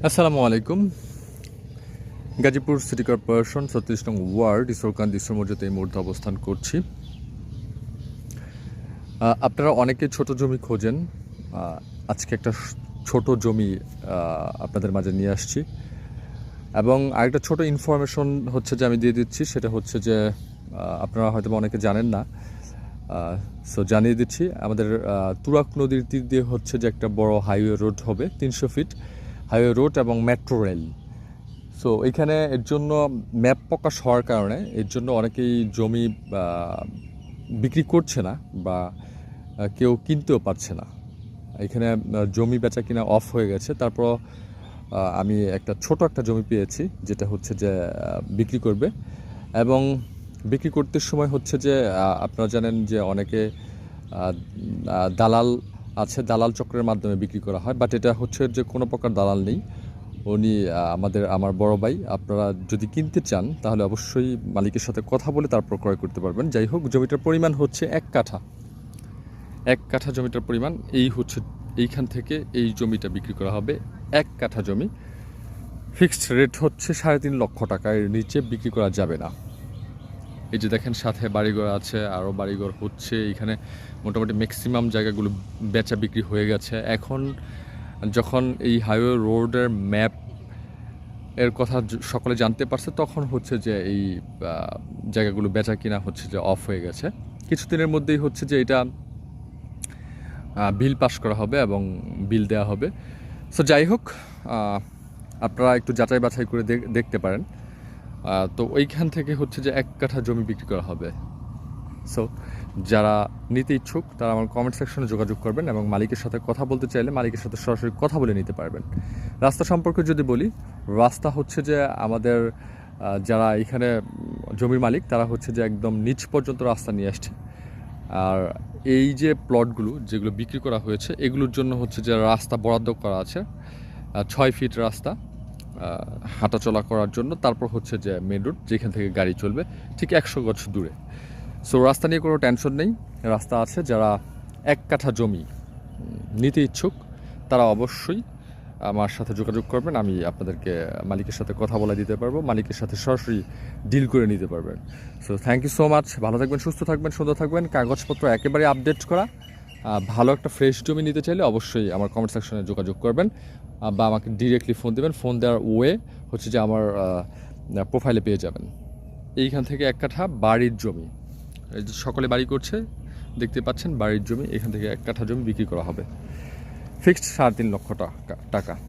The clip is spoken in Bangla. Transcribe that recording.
আসসালামু আলাইকুম। গাজীপুর সিটি কর্পোরেশন ৩৬ নং ওয়ার্ড ঈশ্বরকান্তি ঈশ্বর মসজিদে এই মুহূর্তে অবস্থান করছি। আপনারা অনেকে ছোট জমি খোঁজেন। আজকে একটা ছোট জমি আপনাদের মাঝে নিয়ে আসছি, এবং আরেকটা ছোট ইনফরমেশন হচ্ছে যে আমি দিয়ে দিচ্ছি, সেটা হচ্ছে যে আপনারা হয়তো অনেকে জানেন না। সো জানিয়ে দিচ্ছি, আমাদের তুরাগ নদীর তীর দিয়ে হচ্ছে যে একটা বড় হাইওয়ে রোড হবে, ৩০০ ফিট হাইওয়ে রোড এবং মেট্রো রেল। সো এখানে এর জন্য ম্যাপ প্রকাশ হওয়ার কারণে এর জন্য অনেকেই জমি বিক্রি করছে না, বা কেউ কিনতেও পারছে না। এখানে জমি বেচা কিনা অফ হয়ে গেছে। তারপর আমি ছোট একটা জমি পেয়েছি, যেটা হচ্ছে যে বিক্রি করবে, এবং বিক্রি করতে সময় হচ্ছে যে আপনারা জানেন যে অনেকে দালাল আছে, দালাল চক্রের মাধ্যমে বিক্রি করা হয়, বাট এটা হচ্ছে যে কোনো প্রকার দালাল নেই। উনি আমার বড় ভাই। আপনারা যদি কিনতে চান তাহলে অবশ্যই মালিকের সাথে কথা বলে তারপর ক্রয় করতে পারবেন। যাই হোক, জমিটার পরিমাণ হচ্ছে 1 কাঠা জমিটার পরিমাণ এই হচ্ছে। এইখান থেকে এই জমিটা বিক্রি করা হবে, 1 কাঠা জমি। ফিক্সড রেট হচ্ছে 3.5 লক্ষ টাকা, এর নিচে বিক্রি করা যাবে না। এই যে দেখেন, সাথে বাড়িঘর আছে, আরও বাড়িঘর হচ্ছে। এখানে মোটামুটি ম্যাক্সিমাম জায়গাগুলো বেচা বিক্রি হয়ে গেছে। এখন যখন এই হাইওয়ে রোডের ম্যাপ এর কথা সকলে জানতে পারছে, তখন হচ্ছে যে এই জায়গাগুলো বেচা কিনা হচ্ছে যে অফ হয়ে গেছে। কিছুদিনের মধ্যেই হচ্ছে যে এটা বিল পাস করা হবে এবং বিল দেওয়া হবে। সো যাই হোক, আপনারা একটু যাচাই বাছাই করে দেখতে পারেন। তো ওইখান থেকে হচ্ছে যে 1 কাঠা জমি বিক্রি করা হবে। সো যারা নিতে ইচ্ছুক তারা আমার কমেন্ট সেকশনে যোগাযোগ করবেন, এবং মালিকের সাথে কথা বলতে চাইলে মালিকের সাথে সরাসরি কথা বলে নিতে পারবেন। রাস্তা সম্পর্কে যদি বলি, রাস্তা হচ্ছে যে আমাদের যারা এখানে জমির মালিক, তারা হচ্ছে যে একদম নিচ পর্যন্ত রাস্তা নিয়ে আসছে। আর এই যে প্লটগুলো যেগুলো বিক্রি করা হয়েছে, এগুলোর জন্য হচ্ছে যে রাস্তা বরাদ্দ করা আছে, 6 ফিট রাস্তা হাঁটাচলা করার জন্য। তারপর হচ্ছে যে মেন রোড, যেখান থেকে গাড়ি চলবে ঠিক 100 গজ দূরে। সো রাস্তা নিয়ে কোনো টেনশন নেই, রাস্তা আছে। যারা 1 কাঠা জমি নিতে ইচ্ছুক তারা অবশ্যই আমার সাথে যোগাযোগ করবেন। আমি আপনাদেরকে মালিকের সাথে কথা বলে দিতে পারবো, মালিকের সাথে সরাসরি ডিল করে নিতে পারবেন। So thank you so much. ভালো থাকবেন, সুস্থ থাকবেন, সুন্দর থাকবেন। কাগজপত্র একেবারে আপডেট করা। ভালো একটা ফ্রেশ জমি নিতে চাইলে অবশ্যই আমার কমেন্ট সেকশনে যোগাযোগ করবেন, বা আমাকে ডিরেক্টলি ফোন দেবেন। ফোন দেওয়ার ওয়ে হচ্ছে যে আমার প্রোফাইলে পেয়ে যাবেন। এইখান থেকে 1 কাঠা বাড়ির জমি, এই যে সকলে বাড়ি করছে দেখতে পাচ্ছেন, বাড়ির জমি। এখান থেকে 1 কাঠা জমি বিক্রি করা হবে, ফিক্সড 3.5 লক্ষ টাকা।